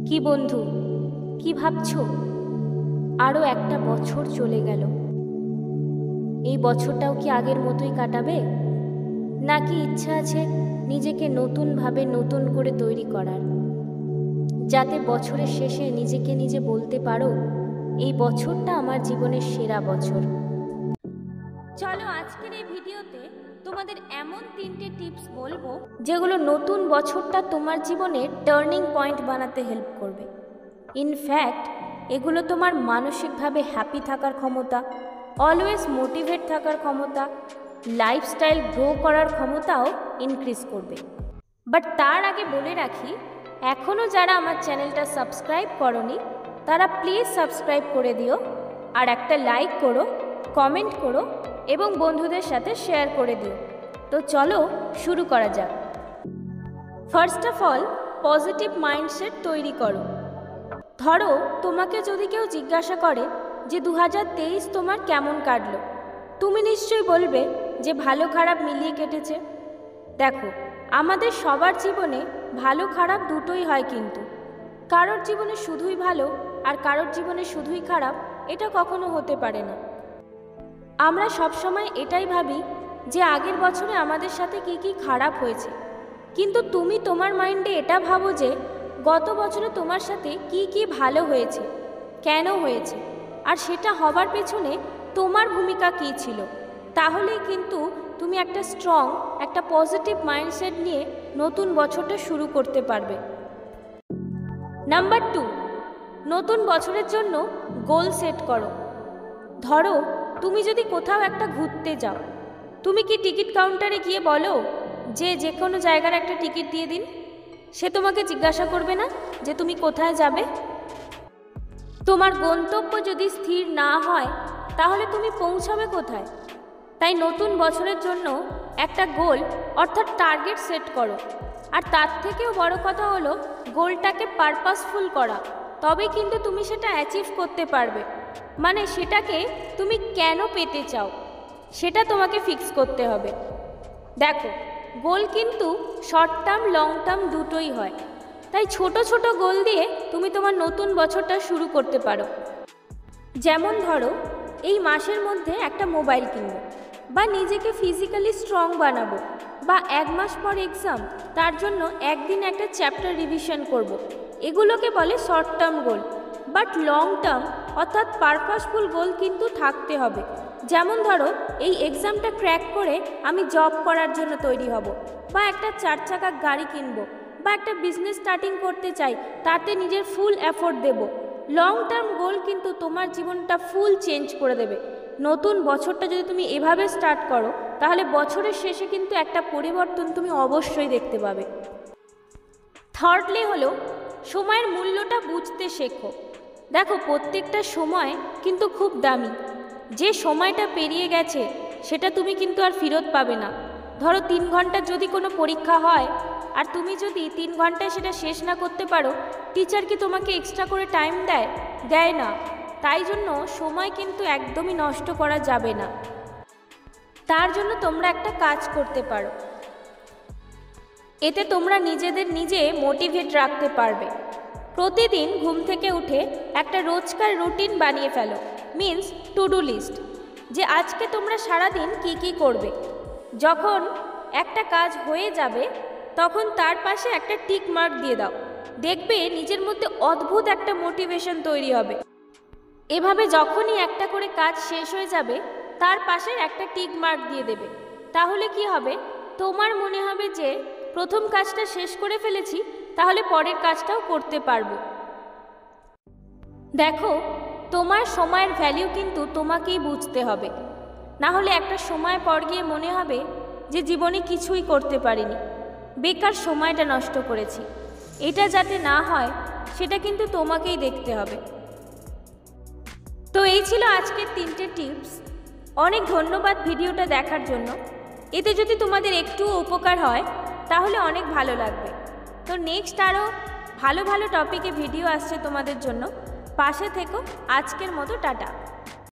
কি বন্ধু, কি ভাবছো? আরও একটা বছর চলে গেল। এই বছরটাও কি আগের মতোই কাটাবে, নাকি ইচ্ছা আছে নিজেকে নতুনভাবে নতুন করে তৈরি করার, যাতে বছরের শেষে নিজেকে নিজে বলতে পারো এই বছরটা আমার জীবনের সেরা বছর? চলো আজকের এই ভিডিওতে তোমাদের এমন 3টে টিপস বলবো যেগুলো নতুন বছরটা তোমার জীবনের টার্নিং পয়েন্ট বানাতে হেল্প করবে। ইনফ্যাক্ট এগুলো তোমার মানসিকভাবে হ্যাপি থাকার ক্ষমতা, অলওয়েজ মোটিভেট থাকার ক্ষমতা, লাইফস্টাইল গ্রো করার ক্ষমতাও ইনক্রিজ করবে। বাট তার আগে বলে রাখি, এখনও যারা আমার চ্যানেলটা সাবস্ক্রাইব করনি তারা প্লিজ সাবস্ক্রাইব করে দিও, আর একটা লাইক করো, কমেন্ট করো এবং বন্ধুদের সাথে শেয়ার করে দিও। তো চলো শুরু করা যাক। First of all, positive mindset তৈরি করো। ধরো তোমাকে যদি কেউ জিজ্ঞাসা করে যে 2023 তোমার কেমন কাটলো, তুমি নিশ্চয়ই বলবে যে ভালো খারাপ মিলিয়ে কেটেছে। দেখো, আমাদের সবার জীবনে ভালো খারাপ দুটোই হয়, কিন্তু কারোর জীবনে শুধুই ভালো আর কারোর জীবনে শুধুই খারাপ এটা কখনো হতে পারে না। আমরা সবসময় এটাই ভাবি যে আগের বছরে আমাদের সাথে কি কি খারাপ হয়েছে, কিন্তু তুমি তোমার মাইন্ডে এটা ভাবো যে গত বছরে তোমার সাথে কি কি ভালো হয়েছে, কেন হয়েছে, আর সেটা হবার পেছনে তোমার ভূমিকা কী ছিল। তাহলেই কিন্তু তুমি একটা স্ট্রং, একটা পজিটিভ মাইন্ডসেট নিয়ে নতুন বছরটা শুরু করতে পারবে। নাম্বার 2, নতুন বছরের জন্য গোল সেট করো। ধরো তুমি যদি কোথাও একটা ঘুরতে যাও, তুমি কি টিকিট কাউন্টারে গিয়ে বলো যে কোনো জায়গার একটা টিকিট দিয়ে দিন? সে তোমাকে জিজ্ঞাসা করবে না যে তুমি কোথায় যাবে? তোমার গন্তব্য যদি স্থির না হয় তাহলে তুমি পৌঁছাবে কোথায়? তাই নতুন বছরের জন্য একটা গোল অর্থাৎ টার্গেট সেট করো। আর তার থেকেও বড় কথা হলো গোলটাকে পারপাসফুল করা, তবেই কিন্তু তুমি সেটা অ্যাচিভ করতে পারবে। মানে সেটাকে তুমি কেন পেতে চাও সেটা তোমাকে ফিক্স করতে হবে। দেখো, গোল কিন্তু শর্ট টার্ম লং টার্ম দুটোই হয়, তাই ছোট ছোট গোল দিয়ে তুমি তোমার নতুন বছরটা শুরু করতে পারো। যেমন ধরো, এই মাসের মধ্যে একটা মোবাইল কিনবো, বা নিজেকে ফিজিক্যালি স্ট্রং বানাবো, বা 1 মাস পর এক্সাম, তার জন্য একদিন একটা চ্যাপ্টার রিভিশন করব। এগুলোকে বলে short term goal. But long term অর্থাৎ পারপাসফুল গোল কিন্তু থাকতে হবে। যেমন ধরো, এই এক্সামটা ক্র্যাক করে আমি জব করার জন্য তৈরি হব, বা একটা 4 চাকা গাড়ি কিনবো, বা একটা বিজনেস স্টার্টিং করতে চাই, তাতে নিজের ফুল এফোর্ট দেব। লং টার্ম গোল কিন্তু তোমার জীবনটা ফুল চেঞ্জ করে দেবে। নতুন বছরটা যদি তুমি এভাবে স্টার্ট করো তাহলে বছরের শেষে কিন্তু একটা পরিবর্তন তুমি অবশ্যই দেখতে পাবে। থার্ডলি হলো, সময়ের মূল্যটা বুঝতে শেখো। দেখো, প্রত্যেকটা সময় কিন্তু খুব দামি। যে সময়টা পেরিয়ে গেছে সেটা তুমি কিন্তু আর ফেরত পাবে না। ধরো 3 ঘন্টার যদি কোনো পরীক্ষা হয় আর তুমি যদি 3 ঘন্টায় সেটা শেষ না করতে পারো, টিচার কি তোমাকে এক্সট্রা করে টাইম দেয় না। তাই জন্য সময় কিন্তু একদমই নষ্ট করা যাবে না। তার জন্য তোমরা একটা কাজ করতে পারো, এতে তোমরা নিজেদের নিজে মোটিভেট রাখতে পারবে। প্রতিদিন ঘুম থেকে উঠে একটা রোজকার রুটিন বানিয়ে ফেলো, মিন্স টু ডু লিস্ট, যে আজকে তোমরা সারাদিন কি কি করবে। যখন একটা কাজ হয়ে যাবে তখন তার পাশে একটা টিক মার্ক দিয়ে দাও, দেখবে নিজের মধ্যে অদ্ভুত একটা মোটিভেশন তৈরি হবে। এভাবে যখনই একটা করে কাজ শেষ হয়ে যাবে তার পাশে একটা টিক মার্ক দিয়ে দেবে। তাহলে কি হবে, তোমার মনে হবে যে প্রথম কাজটা শেষ করে ফেলেছি, তাহলে পরের কাজটাও করতে পারবো। দেখো, তোমার সময়ের ভ্যালু কিন্তু তোমাকেই বুঝতে হবে, না হলে একটা সময় পর গিয়ে মনে হবে যে জীবনে কিছুই করতে পারিনি, বেকার সময়টা নষ্ট করেছি। এটা যাতে না হয় সেটা কিন্তু তোমাকেই দেখতে হবে। তো এই ছিল আজকের 3টে টিপস। অনেক ধন্যবাদ ভিডিওটা দেখার জন্য। এতে যদি তোমাদের একটু উপকার হয় তাহলে অনেক ভালো লাগবে। তো নেক্সট আরও ভালো ভালো টপিকে ভিডিও আসছে তোমাদের জন্য। পাশে থেকো। আজকের মতো টাটা।